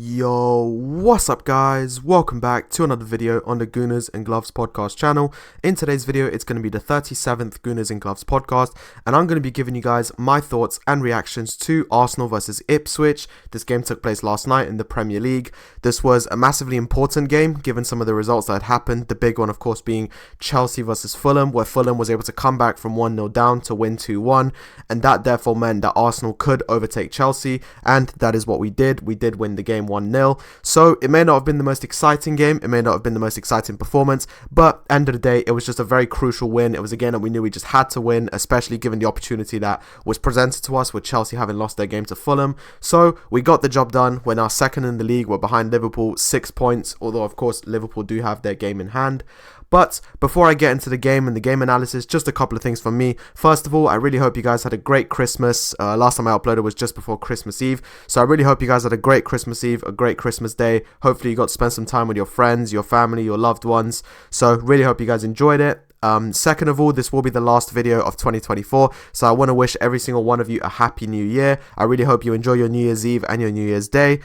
Yo, what's up guys? Welcome back to another video on the Gooners and Gloves Podcast channel. In today's video, it's going to be the 37th Gooners and Gloves Podcast, and I'm going to be giving you guys my thoughts and reactions to Arsenal versus Ipswich. This game took place last night in the Premier League. This was a massively important game given some of the results that had happened. The big one, of course, being Chelsea versus Fulham, where Fulham was able to come back from 1-0 down to win 2-1, and that therefore meant that Arsenal could overtake Chelsea, and that is what we did. We did win the game 1-0. So it may not have been the most exciting game, it may not have been the most exciting performance, but end of the day, it was just a very crucial win. It was a game that we knew we just had to win, especially given the opportunity that was presented to us with Chelsea having lost their game to Fulham. So we got the job done. We're now second in the league. We're behind Liverpool 6 points, although of course Liverpool do have their game in hand. But before I get into the game and the game analysis, just a couple of things from me. First of all, I really hope you guys had a great Christmas. Last time I uploaded was just before Christmas Eve. So I really hope you guys had a great Christmas Eve, a great Christmas Day. Hopefully you got to spend some time with your friends, your family, your loved ones. So really hope you guys enjoyed it. Second of all, this will be the last video of 2024, so I want to wish every single one of you a happy new year. I really hope you enjoy your New Year's Eve and your New Year's Day.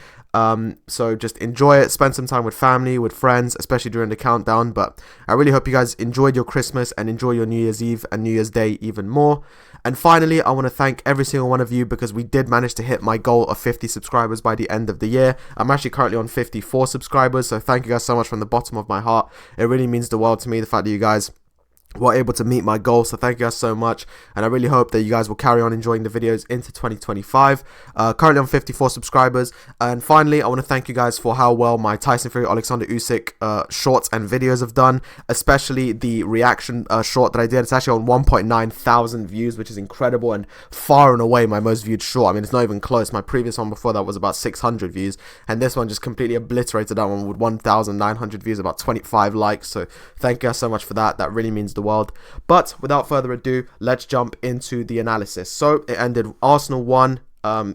So just enjoy it, spend some time with family, with friends, especially during the countdown. But I really hope you guys enjoyed your Christmas and enjoy your New Year's Eve and New Year's Day even more. And finally, I want to thank every single one of you because we did manage to hit my goal of 50 subscribers by the end of the year. I'm actually currently on 54 subscribers, so thank you guys so much from the bottom of my heart. It really means the world to me, the fact that you guys were able to meet my goal, so thank you guys so much, and I really hope that you guys will carry on enjoying the videos into 2025. Currently on 54 subscribers. And finally, I want to thank you guys for how well my Tyson Fury Alexander Usyk shorts and videos have done, especially the reaction short that I did. It's actually on 1.9 thousand views, which is incredible and far and away my most viewed short. I mean, it's not even close. My previous one before that was about 600 views, and this one just completely obliterated that one with 1,900 views, about 25 likes. So thank you guys so much for that. That really means the world. But without further ado, let's jump into the analysis. So it ended Arsenal 1,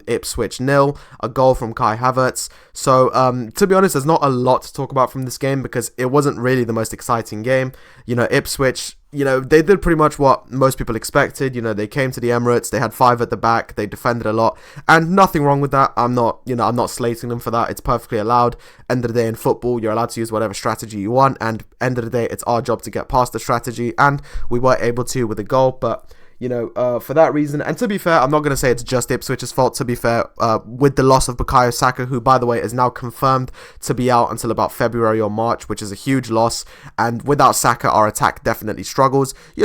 Ipswich 0, a goal from Kai Havertz. So to be honest, there's not a lot to talk about from this game because it wasn't really the most exciting game. You know, Ipswich, they did pretty much what most people expected. They came to the Emirates, they had 5 at the back, they defended a lot, and nothing wrong with that. I'm not slating them for that. It's perfectly allowed. End of the day in football, you're allowed to use whatever strategy you want, and end of the day, it's our job to get past the strategy, and we were able to with a goal. But for that reason, and to be fair, I'm not going to say it's just Ipswich's fault. To be fair, with the loss of Bukayo Saka, who, by the way, is now confirmed to be out until about February or March, which is a huge loss. And without Saka, our attack definitely struggles. We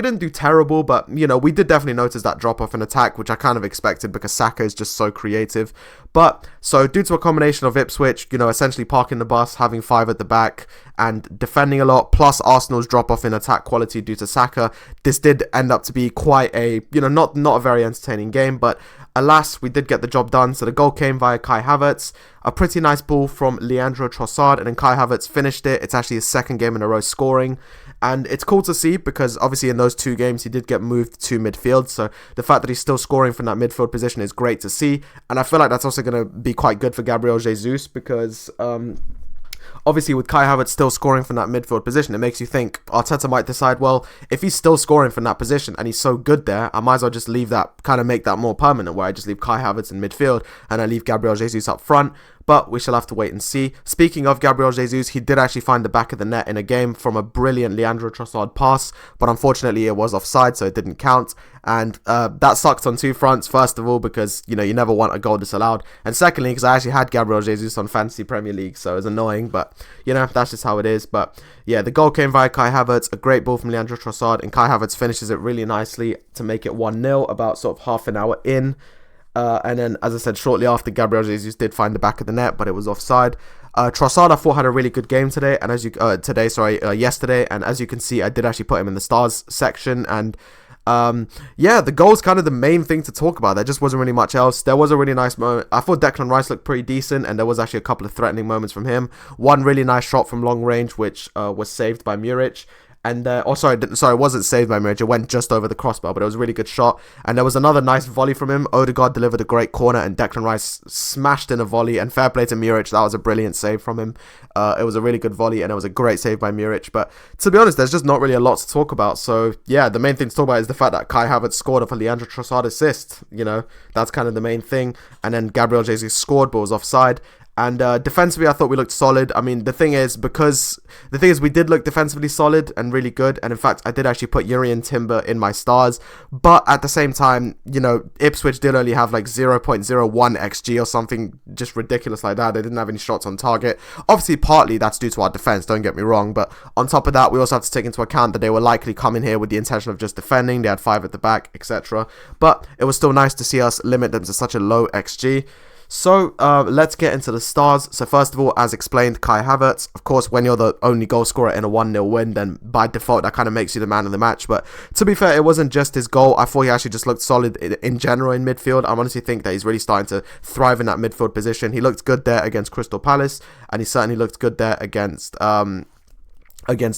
didn't do terrible, but, we did definitely notice that drop-off in attack, which I kind of expected because Saka is just so creative. But, so due to a combination of Ipswich, essentially parking the bus, having 5 at the back, and defending a lot, plus Arsenal's drop-off in attack quality due to Saka, this did end up to be quite a, not a very entertaining game, but alas, we did get the job done. So the goal came via Kai Havertz, a pretty nice ball from Leandro Trossard, and then Kai Havertz finished it. It's actually his second game in a row scoring, and it's cool to see because obviously in those 2 games he did get moved to midfield, so the fact that he's still scoring from that midfield position is great to see, and I feel like that's also going to be quite good for Gabriel Jesus because obviously, with Kai Havertz still scoring from that midfield position, it makes you think Arteta might decide, well, if he's still scoring from that position and he's so good there, I might as well just leave that, kind of make that more permanent, where I just leave Kai Havertz in midfield and I leave Gabriel Jesus up front. But we shall have to wait and see. Speaking of Gabriel Jesus, he did actually find the back of the net in a game from a brilliant Leandro Trossard pass, but unfortunately it was offside, so it didn't count. And that sucked on 2 fronts. First of all, because, you never want a goal disallowed. And secondly, because I actually had Gabriel Jesus on Fantasy Premier League, so it was annoying. But, that's just how it is. But, yeah, the goal came via Kai Havertz, a great ball from Leandro Trossard, and Kai Havertz finishes it really nicely to make it 1-0 about sort of half an hour in. And then, as I said, shortly after, Gabriel Jesus did find the back of the net, but it was offside. Trossard, I thought, had a really good game today, and yesterday, and as you can see, I did actually put him in the stars section, and yeah, the goal's kind of the main thing to talk about. There just wasn't really much else. There was a really nice moment. I thought Declan Rice looked pretty decent, and there was actually a couple of threatening moments from him. One really nice shot from long range, which was saved by Muric. And, it wasn't saved by Muric. It went just over the crossbar, but it was a really good shot. And there was another nice volley from him. Odegaard delivered a great corner, and Declan Rice smashed in a volley. And fair play to Muric. That was a brilliant save from him. It was a really good volley, and it was a great save by Muric. But to be honest, there's just not really a lot to talk about. So, yeah, the main thing to talk about is the fact that Kai Havertz scored off a Leandro Trossard assist. That's kind of the main thing. And then Gabriel Jesus scored, but was offside. And defensively, I thought we looked solid. I mean, the thing is, we did look defensively solid and really good. And in fact, I did actually put Urian Timber in my stars. But at the same time, Ipswich did only have like 0.01 XG or something just ridiculous like that. They didn't have any shots on target. Obviously, partly that's due to our defense, don't get me wrong. But on top of that, we also have to take into account that they were likely coming here with the intention of just defending. They had 5 at the back, etc. But it was still nice to see us limit them to such a low XG. So let's get into the stars. So first of all, as explained, Kai Havertz. Of course, when you're the only goal scorer in a 1-0 win, then by default that kind of makes you the man of the match. But to be fair, it wasn't just his goal. I thought he actually just looked solid in general in midfield. I honestly think that he's really starting to thrive in that midfield position. He looked good there against Crystal Palace, and he certainly looked good there against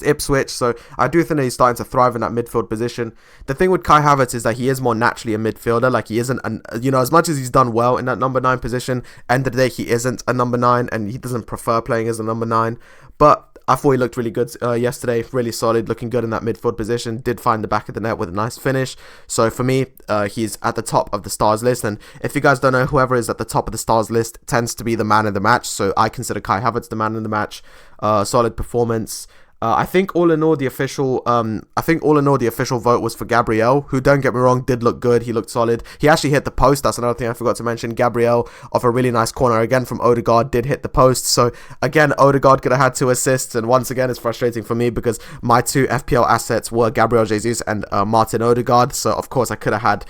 Ipswich. So I do think that he's starting to thrive in that midfield position. The thing with Kai Havertz is that he is more naturally a midfielder. Like, he isn't as much as he's done well in that number 9 position, end of the day he isn't a number 9, and he doesn't prefer playing as a number 9. But I thought he looked really good yesterday, really solid, looking good in that midfield position, did find the back of the net with a nice finish. So for me, he's at the top of the stars list, and if you guys don't know, whoever is at the top of the stars list tends to be the man of the match. So I consider Kai Havertz the man of the match. Solid performance. I think all in all the official vote was for Gabriel, who, don't get me wrong, did look good. He looked solid. He actually hit the post. That's another thing I forgot to mention. Gabriel, off a really nice corner again from Odegaard, did hit the post. So again, Odegaard could have had 2 assists, and once again, it's frustrating for me because my 2 FPL assets were Gabriel Jesus and Martin Odegaard. So of course I could have had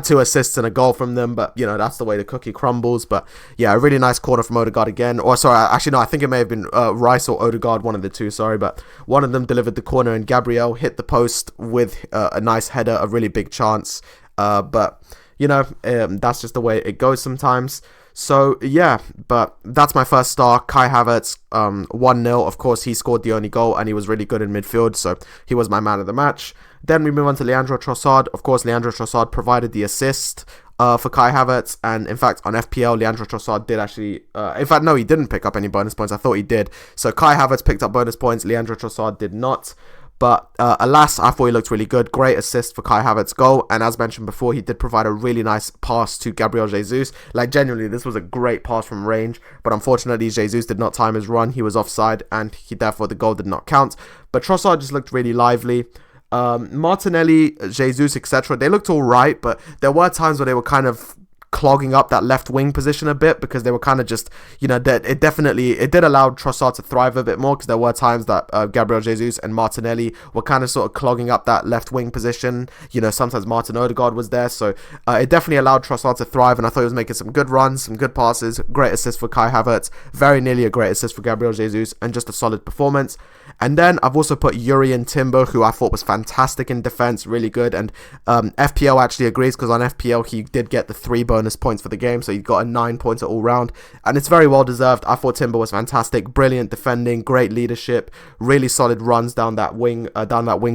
2 assists and a goal from them, but that's the way the cookie crumbles. But yeah, a really nice corner from Odegaard again. Or sorry, actually no, I think it may have been Rice or Odegaard, one of the two, sorry, but one of them delivered the corner, and Gabriel hit the post with a nice header, a really big chance. But that's just the way it goes sometimes. So yeah, but that's my first star, Kai Havertz, 1-0. Of course, he scored the only goal, and he was really good in midfield, so he was my man of the match. Then we move on to Leandro Trossard. Of course, Leandro Trossard provided the assist for Kai Havertz, and in fact, on FPL, Leandro Trossard did actually, he didn't pick up any bonus points. I thought he did. So Kai Havertz picked up bonus points, Leandro Trossard did not. But alas, I thought he looked really good. Great assist for Kai Havertz's goal. And as mentioned before, he did provide a really nice pass to Gabriel Jesus. Like, genuinely, this was a great pass from range. But unfortunately, Jesus did not time his run. He was offside, and therefore the goal did not count. But Trossard just looked really lively. Martinelli, Jesus, etc. They looked all right, but there were times where they were kind of clogging up that left wing position a bit, because they were kind of just, that it did allow Trossard to thrive a bit more, because there were times that Gabriel Jesus and Martinelli were kind of sort of clogging up that left wing position. Sometimes Martin Odegaard was there, so it definitely allowed Trossard to thrive, and I thought he was making some good runs, some good passes, great assist for Kai Havertz, very nearly a great assist for Gabriel Jesus, and just a solid performance. And then I've also put Urian Timber, who I thought was fantastic in defense, really good, and FPL actually agrees, because on FPL he did get the 3 bonus points for the game, so he got a 9-pointer all round, and it's very well deserved. I thought Timber was fantastic, brilliant defending, great leadership, really solid runs down that wing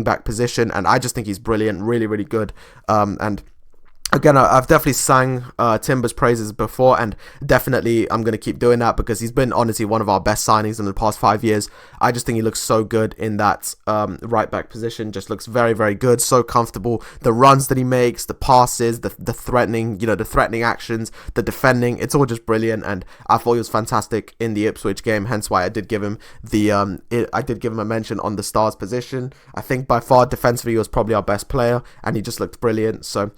back position, and I just think he's brilliant, really, really good. And again, I've definitely sang Timber's praises before, and definitely I'm going to keep doing that, because he's been honestly one of our best signings in the past 5 years. I just think he looks so good in that right back position, just looks very, very good, so comfortable. The runs that he makes, the passes, the threatening, the threatening actions, the defending, it's all just brilliant, and I thought he was fantastic in the Ipswich game, hence why I did give him a mention on the stars position. I think by far defensively he was probably our best player, and he just looked brilliant. So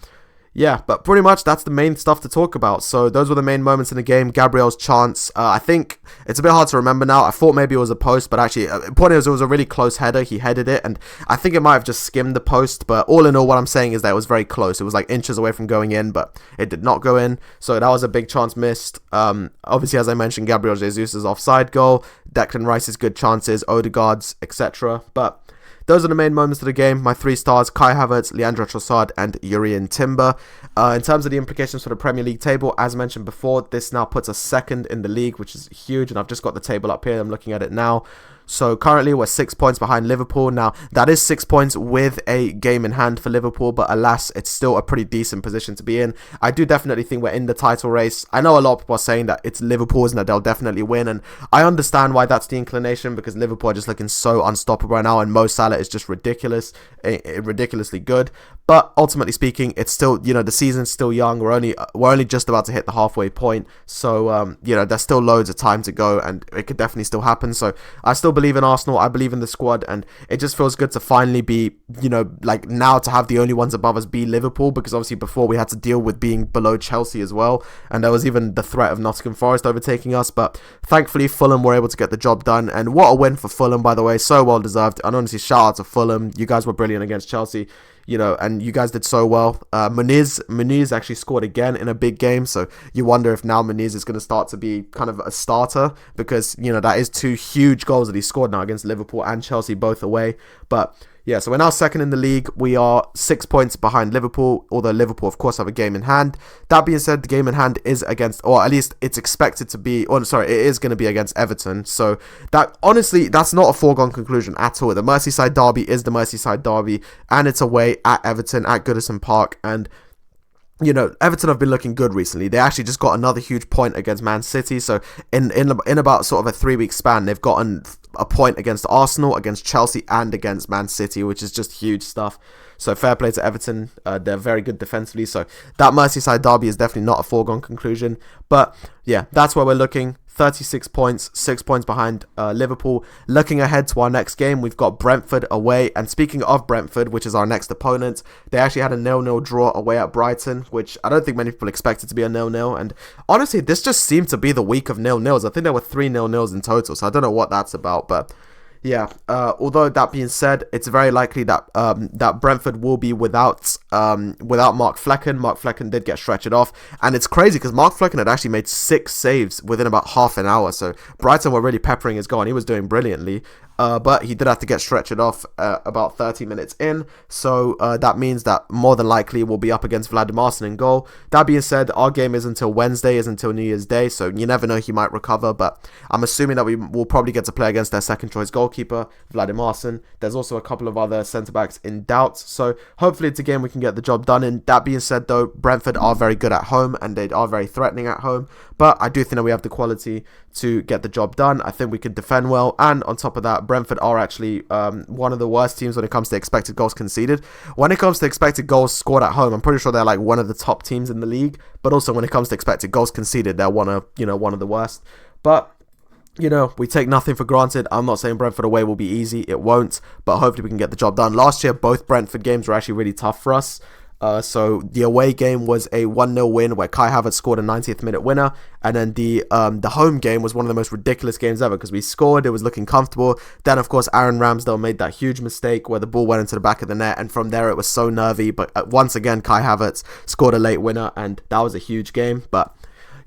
yeah, but pretty much that's the main stuff to talk about. So those were the main moments in the game. Gabriel's chance, I think it's a bit hard to remember now. I thought maybe it was a post, but actually, the point is, it was a really close header. He headed it, and I think it might have just skimmed the post. But all in all, what I'm saying is that it was very close. It was like inches away from going in, but it did not go in. So that was a big chance missed. Obviously, as I mentioned, Gabriel Jesus' offside goal, Declan Rice's good chances, Odegaard's, etc. But those are the main moments of the game. My 3 stars, Kai Havertz, Leandro Trossard, and Urian Timber. In terms of the implications for the Premier League table, as mentioned before, this now puts us 2nd in the league, which is huge, and I've just got the table up here. I'm looking at it now. So currently we're 6 points behind Liverpool. Now that is 6 points with a game in hand for Liverpool, but alas, it's still a pretty decent position to be in. I do definitely think we're in the title race. I know a lot of people are saying that it's Liverpool's and that they'll definitely win, and I understand why that's the inclination, because Liverpool are just looking so unstoppable right now, and Mo Salah is just ridiculously good. But ultimately speaking, it's still, the season's still young. We're only just about to hit the halfway point. So, there's still loads of time to go, and it could definitely still happen. So I still believe in Arsenal. I believe in the squad, and it just feels good to finally be, like now to have the only ones above us be Liverpool, because obviously before we had to deal with being below Chelsea as well. And there was even the threat of Nottingham Forest overtaking us. But thankfully, Fulham were able to get the job done. And what a win for Fulham, by the way. So well deserved. And honestly, shout out to Fulham. You guys were brilliant against Chelsea. And you guys did so well. Muniz actually scored again in a big game, so you wonder if now Muniz is going to start to be kind of a starter, because, that is 2 huge goals that he scored now against Liverpool and Chelsea, both away. But yeah, so we're now second in the league. We are 6 points behind Liverpool, although Liverpool, of course, have a game in hand. That being said, the game in hand is against, or at least it's expected to be, it is going to be against Everton. So that, honestly, that's not a foregone conclusion at all. The Merseyside derby is the Merseyside derby, and it's away at Everton, at Goodison Park, and Everton have been looking good recently. They actually just got another huge point against Man City. So in about sort of a 3-week span, they've gotten a point against Arsenal, against Chelsea, and against Man City, which is just huge stuff. So fair play to Everton. They're very good defensively. So that Merseyside derby is definitely not a foregone conclusion. But yeah, that's where we're looking. 36 points, 6 points behind Liverpool. Looking ahead to our next game, we've got Brentford away. And speaking of Brentford, which is our next opponent, they actually had a 0-0 draw away at Brighton, which I don't think many people expected to be a 0-0. And honestly, this just seemed to be the week of 0-0s. I think there were 3 0-0s in total, so I don't know what that's about, but yeah, although that being said, it's very likely that that Brentford will be without Mark Flecken. Mark Flecken did get stretchered off, and it's crazy because Mark Flecken had actually made 6 saves within about half an hour. So Brighton were really peppering his goal, and he was doing brilliantly. But he did have to get stretchered off about 30 minutes in, so that means that more than likely we'll be up against Vladimirson in goal. That being said, our game is until Wednesday, is until New Year's Day, so you never know, he might recover, but I'm assuming that we will probably get to play against their second choice goalkeeper, Vladimirson. There's also a couple of other centre-backs in doubt, so hopefully it's a game we can get the job done in. That being said though, Brentford are very good at home, and they are very threatening at home, but I do think that we have the quality to get the job done. I think we can defend well, and on top of that, Brentford are actually one of the worst teams when it comes to expected goals conceded. When it comes to expected goals scored at home, I'm pretty sure they're like one of the top teams in the league, but also when it comes to expected goals conceded, they're one of the worst. But we take nothing for granted. I'm not saying Brentford away will be easy, it won't, but hopefully we can get the job done. Last year, both Brentford games were actually really tough for us. So the away game was a 1-0 win where Kai Havertz scored a 90th minute winner, and then the home game was one of the most ridiculous games ever because we scored, it was looking comfortable. Then of course Aaron Ramsdale made that huge mistake where the ball went into the back of the net, and from there it was so nervy, but once again Kai Havertz scored a late winner, and that was a huge game. But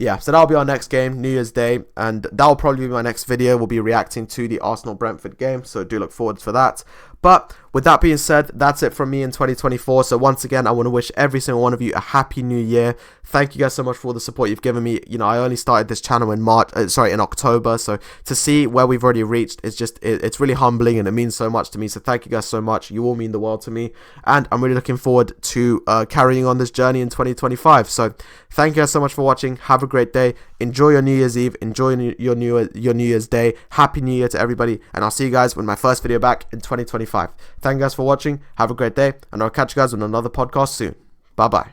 yeah, so that'll be our next game, New Year's Day, and that'll probably be my next video. We'll be reacting to the Arsenal-Brentford game, so do look forward for that. But with that being said, that's it from me in 2024. So once again, I want to wish every single one of you a happy new year. Thank you guys so much for all the support you've given me. I only started this channel in October. So to see where we've already reached is it's really humbling, and it means so much to me. So thank you guys so much. You all mean the world to me, and I'm really looking forward to carrying on this journey in 2025. So thank you guys so much for watching. Have a great day. Enjoy your New Year's Eve. Enjoy your New Year's Day. Happy New Year to everybody, and I'll see you guys with my first video back in 2025. Thank you guys for watching. Have a great day, and I'll catch you guys on another podcast soon. Bye bye.